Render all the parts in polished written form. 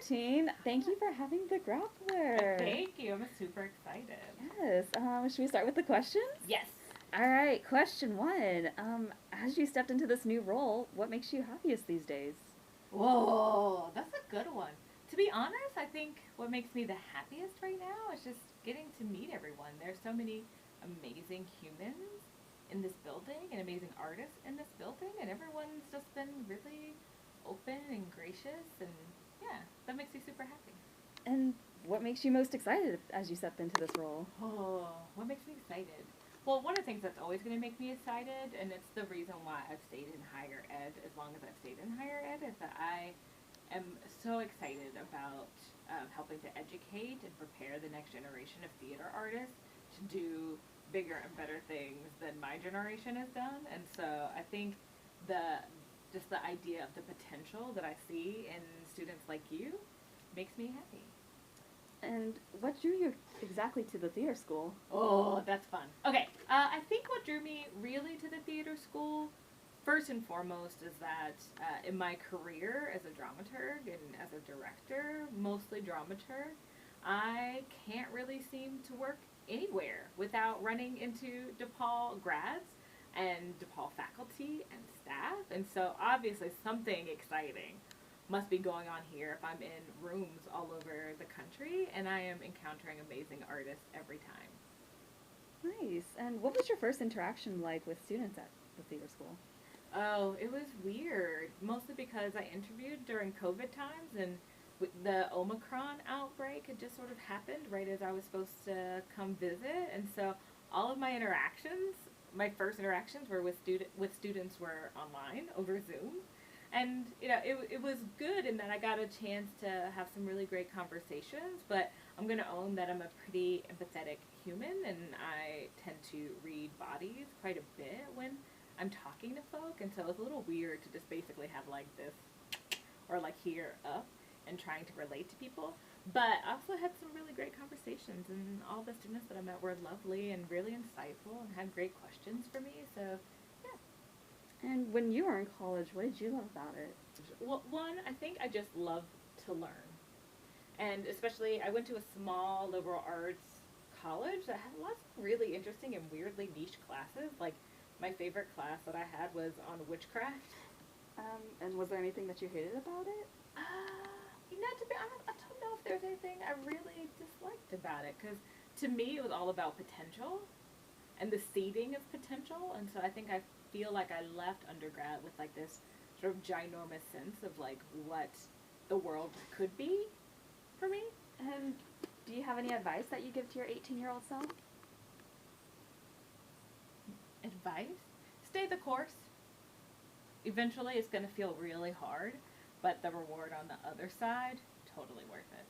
Martine. Thank you for having the grappler. Thank you. I'm super excited. Yes. Should we start with the questions? Yes. All right. Question one. As you stepped into this new role, what makes you happiest these days? Whoa, that's a good one. To be honest, I think what makes me the happiest right now is just getting to meet everyone. There's so many amazing humans in this building and amazing artists in this building, and everyone's just been really open and gracious, and yeah, that makes me super happy. And what makes you most excited as you stepped into this role? Oh, what makes me excited? Well, one of the things that's always going to make me excited, and it's the reason why I've stayed in higher ed as long as I've stayed in higher ed, is that I am so excited about helping to educate and prepare the next generation of theater artists to do bigger and better things than my generation has done. And so I think just the idea of the potential that I see in students like you makes me happy. And what drew you exactly to the theater school? Oh, that's fun. Okay, I think what drew me really to the theater school, first and foremost, is that in my career as a dramaturg and as a director, mostly dramaturg, I can't really seem to work anywhere without running into DePaul grads and DePaul faculty and staff. And so obviously something exciting must be going on here if I'm in rooms all over the country and I am encountering amazing artists every time. Nice. And what was your first interaction like with students at the theater school? Oh, it was weird, mostly because I interviewed during COVID times, and the Omicron outbreak had just sort of happened right as I was supposed to come visit, and so all of my interactions, my first interactions were with students were online over Zoom. And, you know, it was good in that I got a chance to have some really great conversations, but I'm going to own that I'm a pretty empathetic human, and I tend to read bodies quite a bit when I'm talking to folk, and so it was a little weird to just basically have like this, or like here up, and trying to relate to people. But I also had some really great conversations, and all the students that I met were lovely and really insightful and had great questions for me, so yeah. And when you were in college, what did you love about it? Well, one, I think I just love to learn. And especially, I went to a small liberal arts college that had lots of really interesting and weirdly niche classes. Like, my favorite class that I had was on witchcraft. And was there anything that you hated about it? You know, to be honest, I don't know if there's anything I really disliked about it. Because to me, it was all about potential and the seeding of potential. And so I think I feel like I left undergrad with like this sort of ginormous sense of like what the world could be for me. And do you have any advice that you give to your 18-year-old self? Advice? Stay the course. Eventually it's going to feel really hard, but the reward on the other side, totally worth it.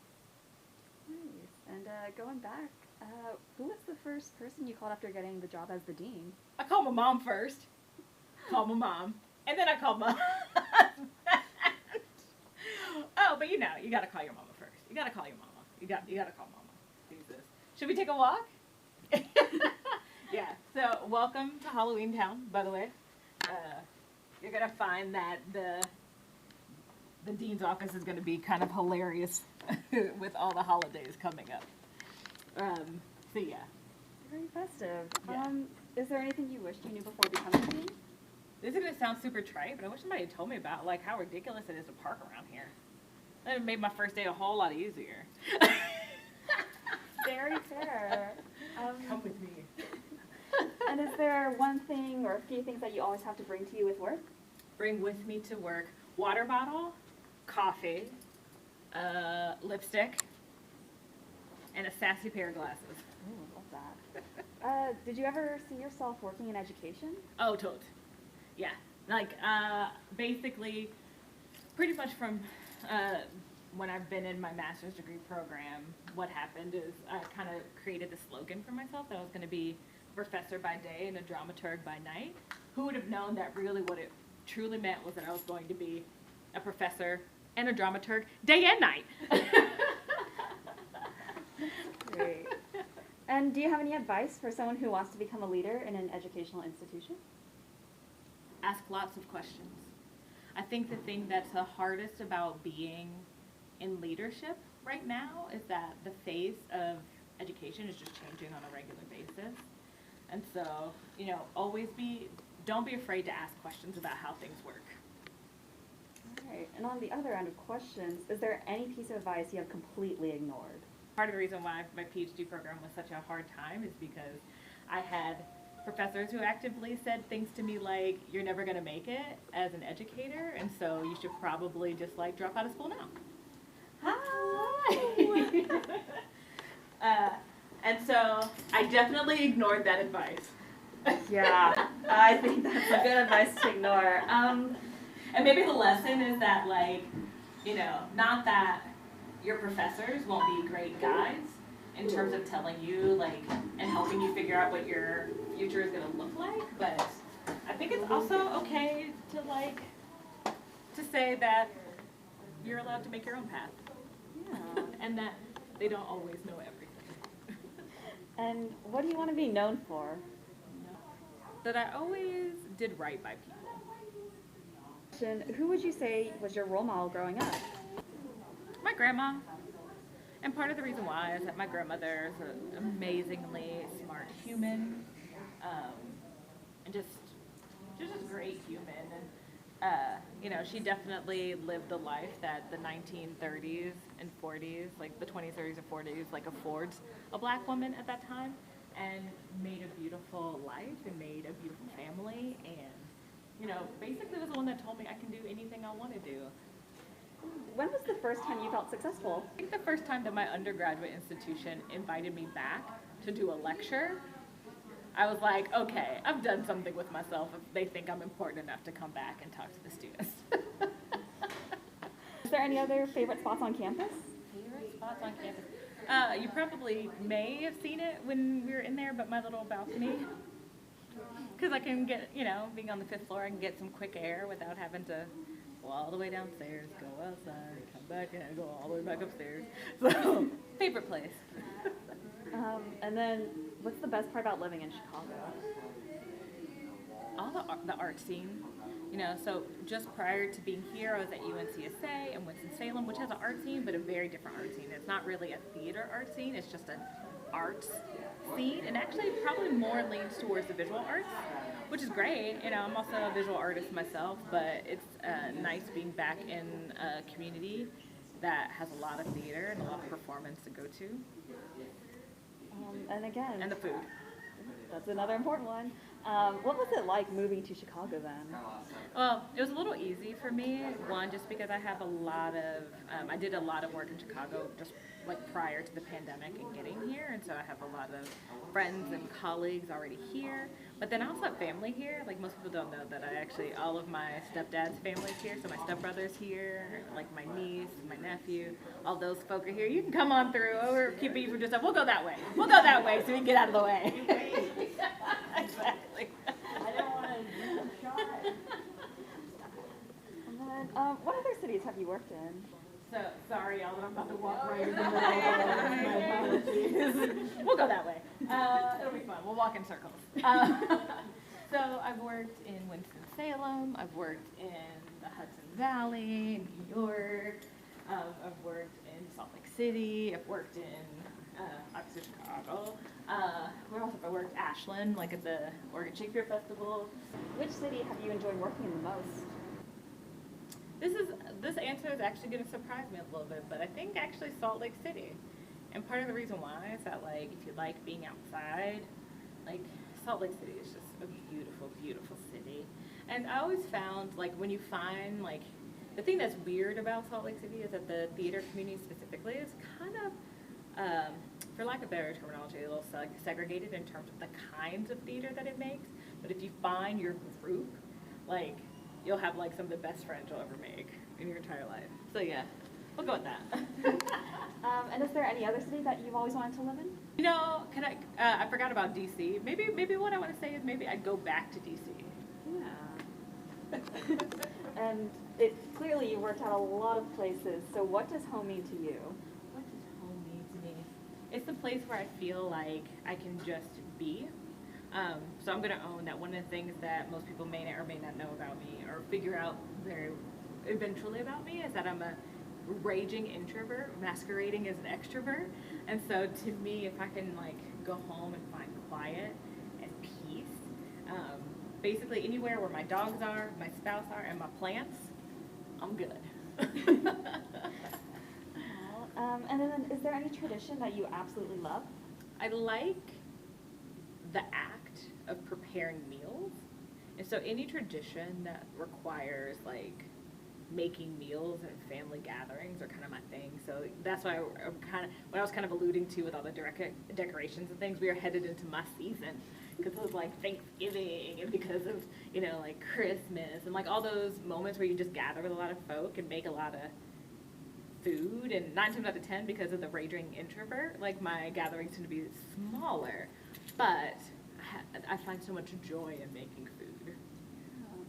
Nice. And going back, who was the first person you called after getting the job as the dean? I called my mom first. Called my mom. And then I called my husband. Oh, but you know, you got to call your mama first. You got to call your mama. You got to call mama. Jesus. Should we take a walk? Yeah. So, welcome to Halloween Town, by the way. You're going to find that the dean's office is going to be kind of hilarious with all the holidays coming up. So, yeah. Very festive. Yeah. Is there anything you wished you knew before becoming dean? This is going to sound super trite, but I wish somebody had told me about like how ridiculous it is to park around here. That would have made my first day a whole lot easier. Very fair. Come with me. And is there one thing or a few things that you always have to bring to you with work? Bring with me to work water bottle, coffee, lipstick, and a sassy pair of glasses. Ooh, love that. Did you ever see yourself working in education? Oh, totes. Yeah. Like, basically, pretty much from when I've been in my master's degree program, what happened is I kind of created the slogan for myself that I was going to be a professor by day and a dramaturg by night. Who would have known that really what it truly meant was that I was going to be a professor and a dramaturg day and night. Great. And do you have any advice for someone who wants to become a leader in an educational institution? Ask lots of questions. I think the thing that's the hardest about being in leadership right now is that the face of education is just changing on a regular basis. And so, you know, don't be afraid to ask questions about how things work. All right, and on the other end of questions, is there any piece of advice you have completely ignored? Part of the reason why my PhD program was such a hard time is because I had professors who actively said things to me like, you're never going to make it as an educator, and so you should probably just like drop out of school now. Hi! And so I definitely ignored that advice. Yeah, I think that's a good advice to ignore. And maybe the lesson is that, like, you know, not that your professors won't be great guides in terms of telling you, like, and helping you figure out what your future is going to look like, but I think it's also okay to, like, to say that you're allowed to make your own path. Yeah. And that they don't always know everything. And what do you want to be known for? That I always did right by people. Who would you say was your role model growing up? My grandma. And part of the reason why is that my grandmother is an amazingly smart human, and just a great human. And you know, she definitely lived the life that the 1930s and 40s, like the 20s, 30s, and 40s, like affords a black woman at that time, and made a beautiful life and made a beautiful family, and you know, basically was the one that told me I can do anything I want to do. When was the first time you felt successful? I think the first time that my undergraduate institution invited me back to do a lecture, I was like, okay, I've done something with myself if they think I'm important enough to come back and talk to the students. Is there any other favorite spots on campus? Favorite spots on campus? You probably may have seen it when we were in there, but my little balcony. Because I can get, you know, being on the 5th floor, I can get some quick air without having to go all the way downstairs, go outside, come back in, go all the way back upstairs. So, favorite place. And then, what's the best part about living in Chicago? All the art scene. You know, so just prior to being here, I was at UNCSA and Winston-Salem, which has an art scene, but a very different art scene. It's not really a theater art scene, it's just an arts scene, and actually probably more leans towards the visual arts, which is great. You know, I'm also a visual artist myself, but it's nice being back in a community that has a lot of theater and a lot of performance to go to. And again, And the food. That's another important one. What was it like moving to Chicago then? Well, it was a little easy for me. One, just because I have a lot of, I did a lot of work in Chicago just like prior to the pandemic and getting here, and so I have a lot of friends and colleagues already here. But then I also have family here. Like most people don't know that all of my stepdad's family's here, so my stepbrother's here, like my niece, my nephew, all those folk are here. You can come on through. We're keeping you from just, we'll go that way. We'll go that way so we can get out of the way. Exactly. I don't want to do a shot. And then, what other cities have you worked in? So, sorry y'all, but I'm about to walk right in the middle of my apologies. We'll go that way. It'll be fun. We'll walk in circles. So I've worked in Winston-Salem. I've worked in the Hudson Valley, in New York. I've worked in Salt Lake City. I've worked in, obviously, Chicago. Where else have I worked? Ashland, like at the Oregon Shakespeare Festival. Which city have you enjoyed working in the most? This answer is actually going to surprise me a little bit, but I think actually Salt Lake City. And part of the reason why is that, like, if you like being outside, like, Salt Lake City is just a beautiful, beautiful city. And I always found, like, when you find, like, the thing that's weird about Salt Lake City is that the theater community specifically is kind of, for lack of better terminology, a little segregated in terms of the kinds of theater that it makes. But if you find your group, like, you'll have like some of the best friends you'll ever make in your entire life. So yeah, we'll go with that. And is there any other city that you've always wanted to live in? You know, I forgot about DC. Maybe what I want to say is maybe I'd go back to DC. Yeah. And clearly you worked at a lot of places, so what does home mean to you? What does home mean to me? It's the place where I feel like I can just be. So I'm going to own that one of the things that most people may or may not know about me or figure out very eventually about me is that I'm a raging introvert masquerading as an extrovert. And so to me, if I can like go home and find quiet and peace, basically anywhere where my dogs are, my spouse are, and my plants, I'm good. And then is there any tradition that you absolutely love? I like the act of preparing meals. And so any tradition that requires like making meals and family gatherings are kind of my thing. So that's why I'm kind of, what I was kind of alluding to with all the decorations and things, we are headed into my season because it was like Thanksgiving and because of, you know, like Christmas and like all those moments where you just gather with a lot of folk and make a lot of food. And 9 times out of 10, because of the raging introvert, like my gatherings tend to be smaller, but I find so much joy in making food.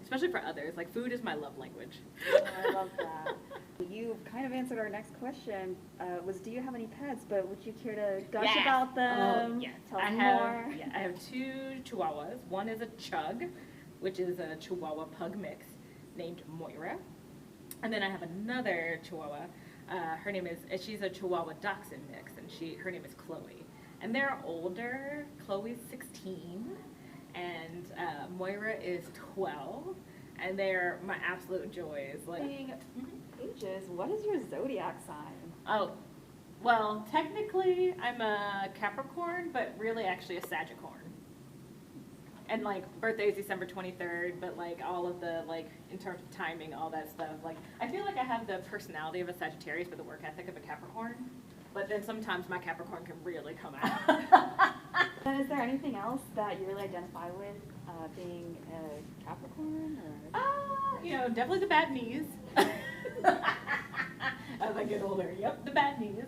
Especially for others. Like, food is my love language. Oh, I love that. You kind of answered our next question, was do you have any pets, but would you care to gush about them? Oh, yes. Tell us more. Yeah, I have 2 chihuahuas. One is a chug, which is a chihuahua pug mix named Moira. And then I have another chihuahua. Her name is, she's a chihuahua dachshund mix, and her name is Chloe. And they're older. Chloe's 16. And Moira is 12, and they're my absolute joys. Like, ages, what is your zodiac sign? Oh, well, technically I'm a Capricorn, but really actually a Sagittorn. And like birthday is December 23rd, but like all of the like in terms of timing, all that stuff. Like I feel like I have the personality of a Sagittarius, but the work ethic of a Capricorn. But then sometimes my Capricorn can really come out. And is there anything else that you really identify with being a Capricorn? Or? You know, definitely the bad knees. As I get older, yep, the bad knees.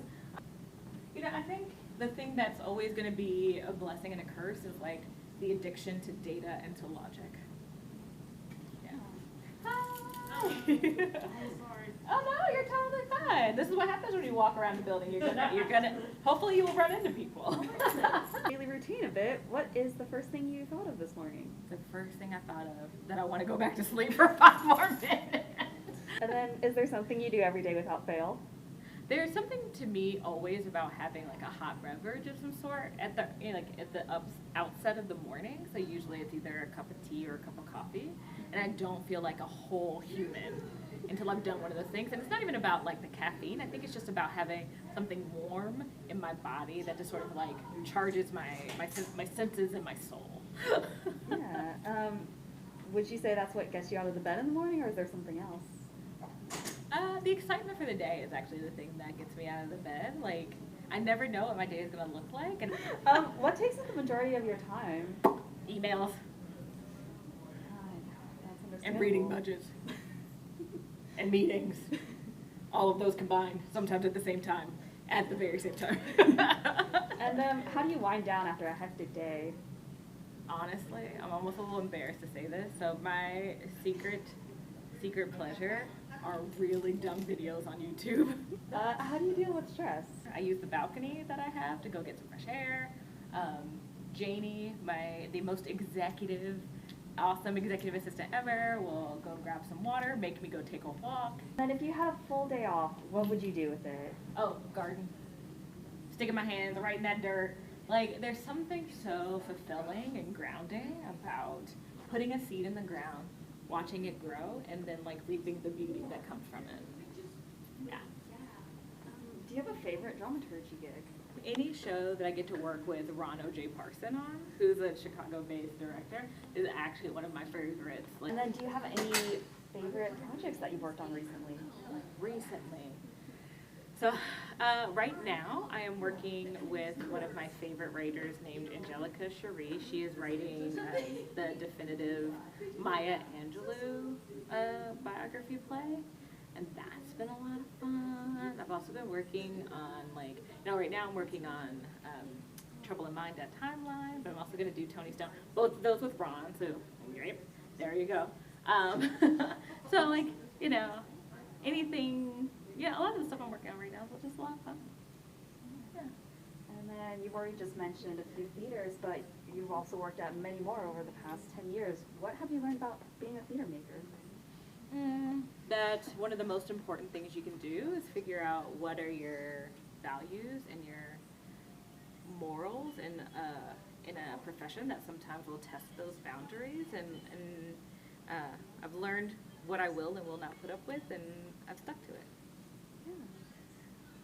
You know, I think the thing that's always going to be a blessing and a curse is like the addiction to data and to logic. Yeah. Hi. I'm sorry. Oh no, you're totally fine. This is what happens when you walk around the building. You're gonna. Hopefully, you will run into people. Daily routine a bit. What is the first thing you thought of this morning? The first thing I thought of that I want to go back to sleep for 5 more minutes. And then, is there something you do every day without fail? There's something to me always about having like a hot beverage of some sort at the outset of the morning. So usually it's either a cup of tea or a cup of coffee, and I don't feel like a whole human until I've done one of those things. And it's not even about like the caffeine. I think it's just about having something warm in my body that just sort of like charges my senses and my soul. Yeah. Would you say that's what gets you out of the bed in the morning, or is there something else? The excitement for the day is actually the thing that gets me out of the bed. Like, I never know what my day is going to look like. And what takes up the majority of your time? Emails. That's understandable. And reading budgets. And meetings. All of those combined, sometimes at the same time, at the very same time. And how do you wind down after a hectic day? Honestly, I'm almost a little embarrassed to say this. So my secret pleasure are really dumb videos on YouTube. How do you deal with stress? I use the balcony that I have to go get some fresh air. Janie, the most awesome executive assistant ever, will go grab some water, make me go take a walk. And if you had a full day off, what would you do with it? Oh, garden. Sticking my hands right in that dirt. Like, there's something so fulfilling and grounding about putting a seed in the ground, watching it grow, and then like reaping the beauty that comes from it. Yeah. Do you have a favorite dramaturgy gig? Any show that I get to work with Ron O.J. Parson on, who's a Chicago-based director, is actually one of my favorites. Like, And then do you have any favorite projects that you've worked on recently? So right now I am working with one of my favorite writers named Angelica Cherie. She is writing the definitive Maya Angelou biography play, and that's been a lot of fun. I've also been working on right now I'm working on Trouble in Mind at Timeline, but I'm also going to do Tony Stone, both of those with Ron, so there you go. So anything. Yeah, a lot of the stuff I'm working on right now is just a lot of fun. Yeah. And then you've already just mentioned a few theaters, but you've also worked at many more over the past 10 years. What have you learned about being a theater maker? That one of the most important things you can do is figure out what are your values and your morals in a profession that sometimes will test those boundaries, and I've learned what I will and will not put up with, and I've stuck to it. Yeah.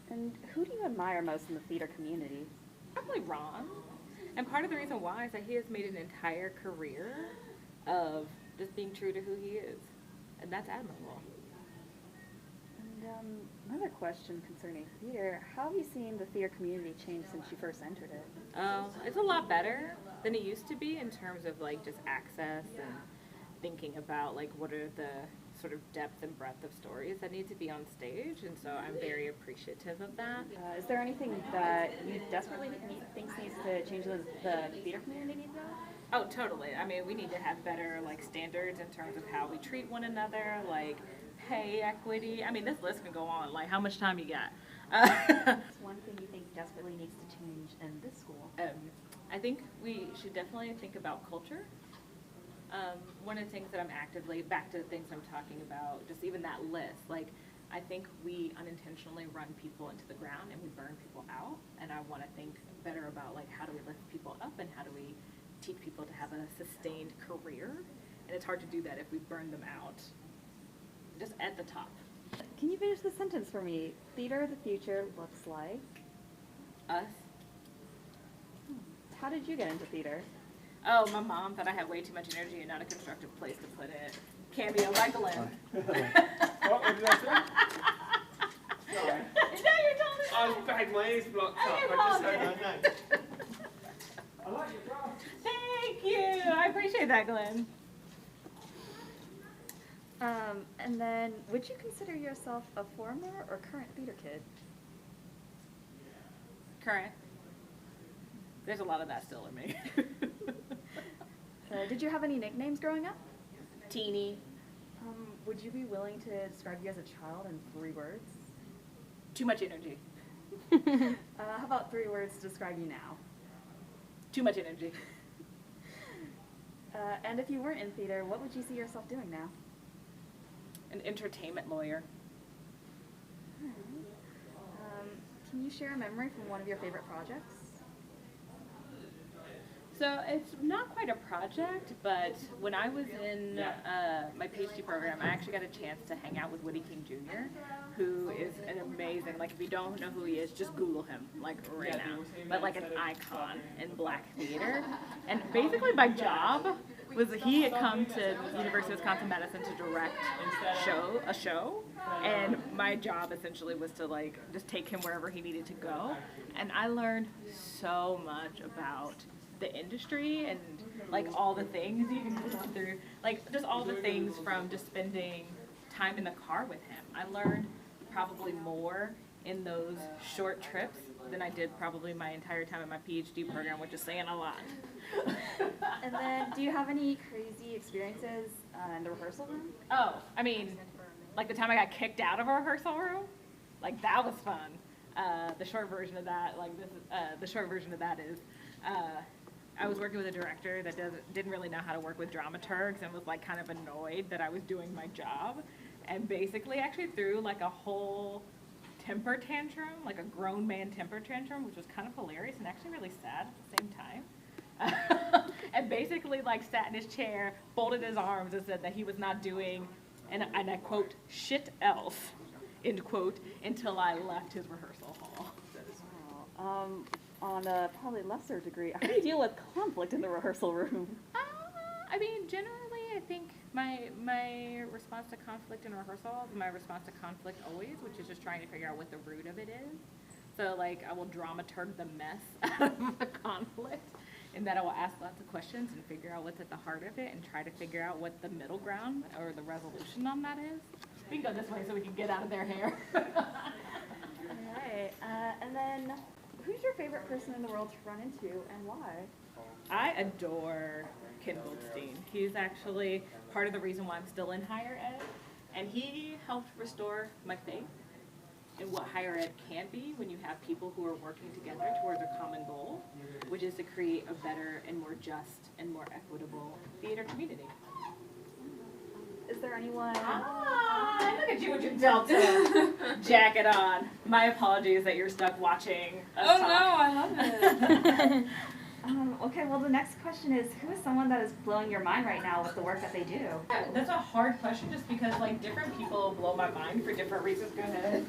And who do you admire most in the theater community? Probably Ron. And part of the reason why is that he has made an entire career of just being true to who he is. And that's admirable. And another question concerning theater, how have you seen the theater community change since you first entered it? It's a lot better than it used to be in terms of like just access and thinking about like what are the sort of depth and breadth of stories that need to be on stage, and so I'm very appreciative of that. Is there anything that you desperately think needs to change in the theater community though? Oh, totally. I mean, we need to have better like standards in terms of how we treat one another, like pay equity. I mean, this list can go on. Like, how much time you got? What's one thing you think desperately needs to change in this school? I think we should definitely think about culture. One of the things that I'm actively, back to the things I'm talking about, just even that list, like, I think we unintentionally run people into the ground and we burn people out, and I want to think better about, like, how do we lift people up and how do we teach people to have a sustained career, and it's hard to do that if we burn them out just at the top. Can you finish the sentence for me? Theater of the future looks like... Us. How did you get into theater? Oh, my mom thought I had way too much energy and not a constructive place to put it. Cameo by Glenn. What did I say? Sorry. Now you're telling me. I've had my ears blocked up. I just said my name. I like your dress. Thank you. I appreciate that, Glenn. And then, would you consider yourself a former or current theater kid? Current. There's a lot of that still in me. Did you have any nicknames growing up? Teeny. Would you be willing to describe you as a child in 3 words? Too much energy. How about 3 words to describe you now? Too much energy. And if you weren't in theater, what would you see yourself doing now? An entertainment lawyer. Can you share a memory from one of your favorite projects? So it's not quite a project, but when I was in my PhD program, I actually got a chance to hang out with Woody King Jr., who is an amazing, like if you don't know who he is, just Google him, like right now. But like an icon in Black theater. And basically my job was he had come to University of Wisconsin-Madison to direct a show, and my job essentially was to like just take him wherever he needed to go. And I learned so much about the industry and like all the things you can go through, like just all the things from just spending time in the car with him. I learned probably more in those short trips than I did probably my entire time in my PhD program, which is saying a lot. And then, do you have any crazy experiences in the rehearsal room? Oh, I mean, like the time I got kicked out of a rehearsal room, like that was fun. The short version of that, is I was working with a director that didn't really know how to work with dramaturgs and was like kind of annoyed that I was doing my job, and basically actually threw like a whole temper tantrum, like a grown man temper tantrum, which was kind of hilarious and actually really sad at the same time. And basically like sat in his chair, folded his arms and said that he was not doing, and I quote, shit else, end quote, until I left his rehearsal hall. Wow. On a probably lesser degree, how do you deal with conflict in the rehearsal room? I mean, generally, I think my response to conflict in rehearsal is my response to conflict always, which is just trying to figure out what the root of it is. So, like, I will dramaturg the mess out of the conflict, and that I will ask lots of questions and figure out what's at the heart of it and try to figure out what the middle ground or the resolution on that is. We can go this way so we can get out of their hair. All right. And then, who's your favorite person in the world to run into and why? I adore Ken Goldstein. He's actually part of the reason why I'm still in higher ed, and he helped restore my faith in what higher ed can be when you have people who are working together towards a common goal, which is to create a better and more just and more equitable theater community. Is there anyone? Ah, look at you with your Delta jacket on. My apologies that you're stuck watching us talk. I love it. Okay, well the next question is, who is someone that is blowing your mind right now with the work that they do? That's a hard question just because like different people blow my mind for different reasons. Go ahead.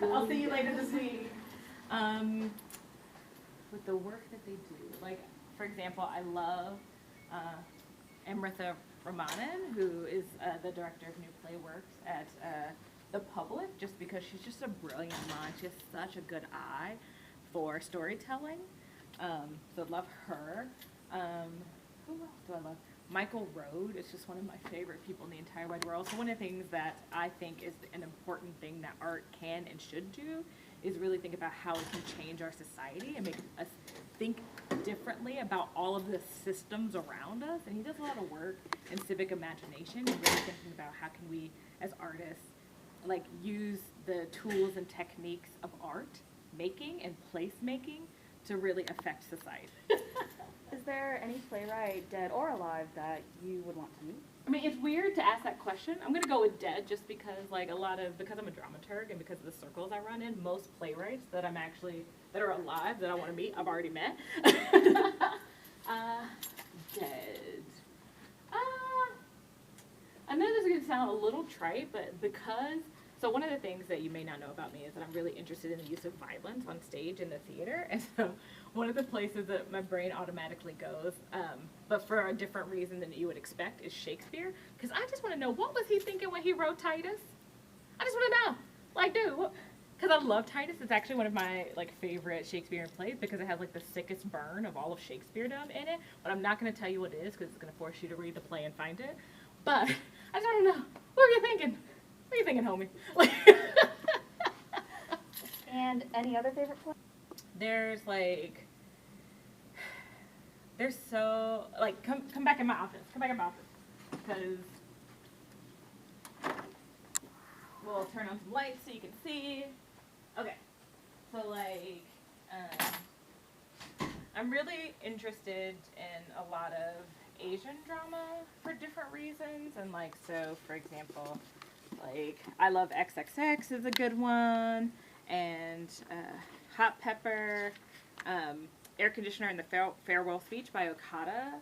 I'll see you later this week. With the work that they do, like for example, I love Amritha Ramanan, who is the director of New Play Works at the Public, just because she's just a brilliant mind. She has such a good eye for storytelling. So I love her. Who else do I love? Michael Road is just one of my favorite people in the entire wide world. So one of the things that I think is an important thing that art can and should do is really think about how it can change our society and make us think differently about all of the systems around us. And he does a lot of work in civic imagination and really thinking about how can we, as artists, like use the tools and techniques of art making and place making to really affect society. Is there any playwright, dead or alive, that you would want to meet? I mean, it's weird to ask that question. I'm gonna go with dead just because, like, because I'm a dramaturg and because of the circles I run in, most playwrights that are alive that I want to meet, I've already met. Dead. I know this is gonna sound a little trite, but so one of the things that you may not know about me is that I'm really interested in the use of violence on stage in the theater, and so one of the places that my brain automatically goes, but for a different reason than you would expect, is Shakespeare, because I just want to know, what was he thinking when he wrote Titus? I just want to know, like, dude, because I love Titus. It's actually one of my favorite Shakespearean plays because it has the sickest burn of all of Shakespearedom in it, but I'm not going to tell you what it is because it's going to force you to read the play and find it. But I just want to know, what are you thinking? What are you thinking, homie? And any other favorite play? There's so, come back in my office. Come back in my office. Because we'll turn on some lights so you can see. Okay. So, I'm really interested in a lot of Asian drama for different reasons. And, so, for example, I love XXX is a good one, and Hot Pepper, Air Conditioner and the Farewell Speech by Okada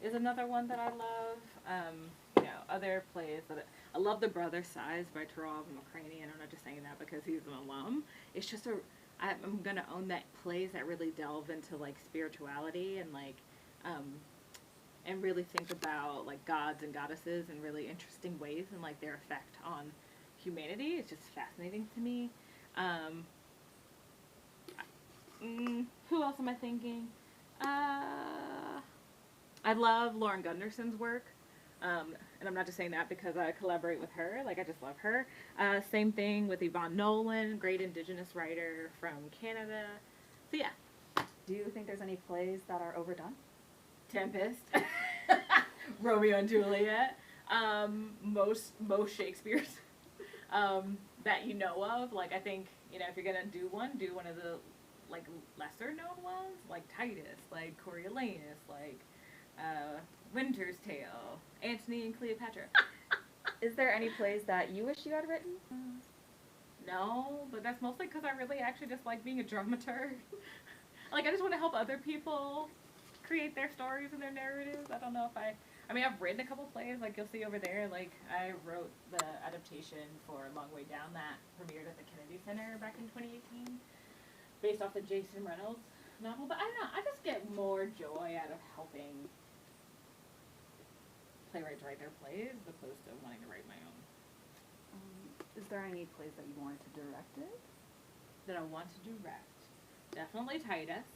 is another one that I love. Other plays that I love The Brother Size by Tarov McCraney, and I'm not just saying that because he's an alum. It's just I'm gonna own that plays that really delve into spirituality and really think about gods and goddesses in really interesting ways and their effect on humanity. It's just fascinating to me. Who else am I thinking? I love Lauren Gunderson's work, and I'm not just saying that because I collaborate with her. I just love her. Same thing with Yvonne Nolan, great Indigenous writer from Canada. So yeah. Do you think there's any plays that are overdone? Tempest, Romeo and Juliet, most Shakespeare's that you know of. I think if you're gonna do one of the lesser known ones, like Titus, like Coriolanus, Winter's Tale, Antony and Cleopatra. Is there any plays that you wish you had written? No, but that's mostly because I really actually just like being a dramaturg. I just want to help other people create their stories and their narratives. I don't know if I've written a couple plays, you'll see over there. I wrote the adaptation for Long Way Down that premiered at the Kennedy Center back in 2018, based off the Jason Reynolds novel. But I don't know, I just get more joy out of helping playwrights write their plays as opposed to wanting to write my own. Is there any plays that you wanted to direct it? That I want to direct? Definitely Titus.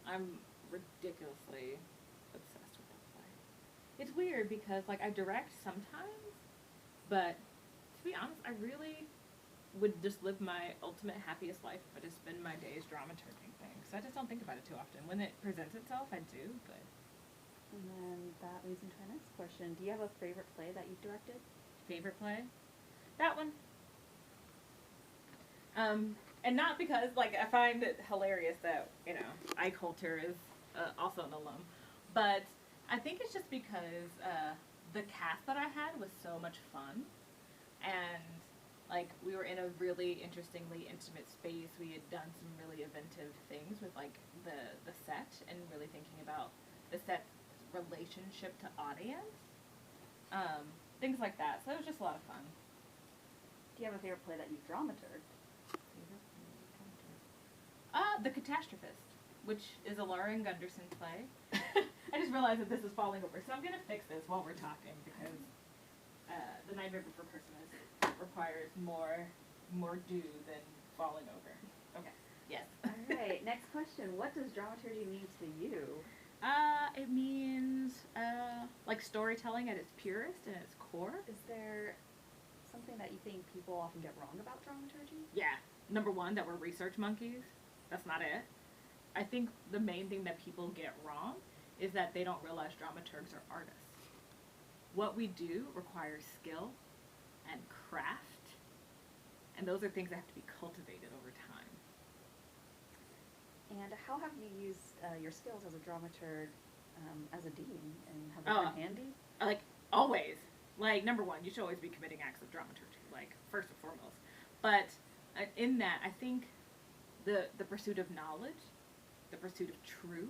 I'm ridiculously obsessed with that play. It's weird because I direct sometimes, but to be honest, I really would just live my ultimate happiest life if I just spend my days dramaturging things. So I just don't think about it too often. When it presents itself, I do, but. And then that leads into our next question. Do you have a favorite play that you've directed? Favorite play? That one. And not because, I find it hilarious that, Ike Holter is also an alum, but I think it's just because the cast that I had was so much fun, and like we were in a really interestingly intimate space. We had done some really inventive things with like the set and really thinking about the set's relationship to audience, things like that. So it was just a lot of fun. Do you have a favorite play that you've dramaturged? The Catastrophist, which is a Lauren Gunderson play. I just realized that this is falling over, so I'm going to fix this while we're talking because The Nightmare Before Christmas requires more do than falling over. Okay. Yes. All right, next question. What does dramaturgy mean to you? It means like storytelling at its purest and its core. Is there something that you think people often get wrong about dramaturgy? Yeah. Number one, that we're research monkeys. That's not it. I think the main thing that people get wrong is that they don't realize dramaturgs are artists. What we do requires skill and craft, and those are things that have to be cultivated over time. And how have you used your skills as a dramaturg as a dean, and have they been handy? Like, always. Like, number one, you should always be committing acts of dramaturgy, like, first and foremost. But in that, I think the pursuit of knowledge, the pursuit of truth,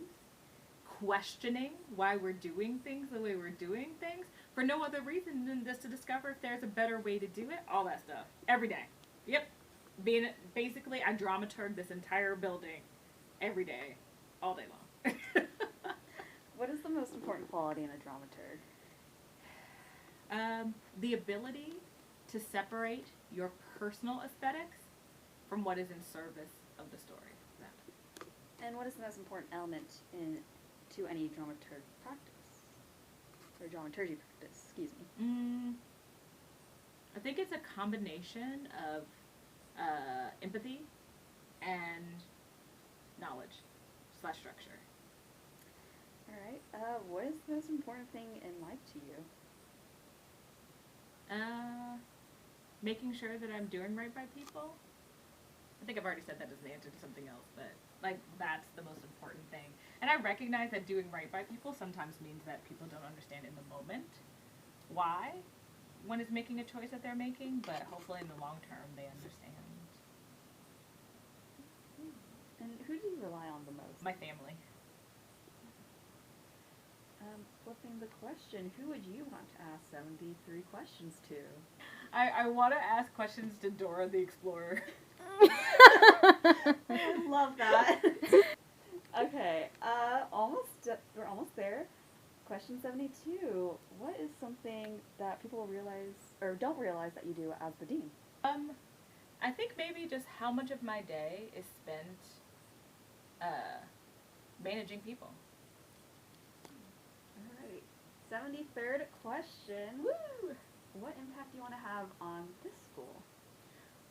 questioning why we're doing things the way we're doing things, for no other reason than just to discover if there's a better way to do it, all that stuff. Every day. Yep. Basically, I dramaturg this entire building every day, all day long. What is the most important quality in a dramaturg? The ability to separate your personal aesthetics from what is in service of the story. And what is the most important element to any dramaturg practice? Or dramaturgy practice, excuse me. I think it's a combination of empathy and knowledge / structure. All right. What is the most important thing in life to you? Making sure that I'm doing right by people. I think I've already said that as an answer to something else, but like that's the most important thing. And I recognize that doing right by people sometimes means that people don't understand in the moment why one is making a choice that they're making, but hopefully in the long term they understand. And who do you rely on the most? My family. Flipping the question, who would you want to ask 73 questions to? I want to ask questions to Dora the Explorer. I love that. Okay, we're almost there. Question 72. What is something that people realize or don't realize that you do as the dean? I think maybe just how much of my day is spent managing people. All right. 73rd question. Woo! What impact do you want to have on this school?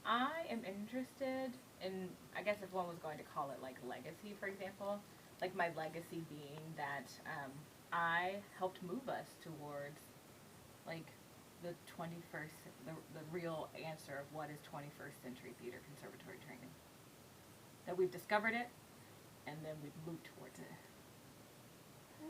I am interested in, I guess if one was going to call it like legacy, for example, like my legacy being that I helped move us towards like the 21st, the real answer of what is 21st century theater conservatory training. That we've discovered it, and then we've moved towards it.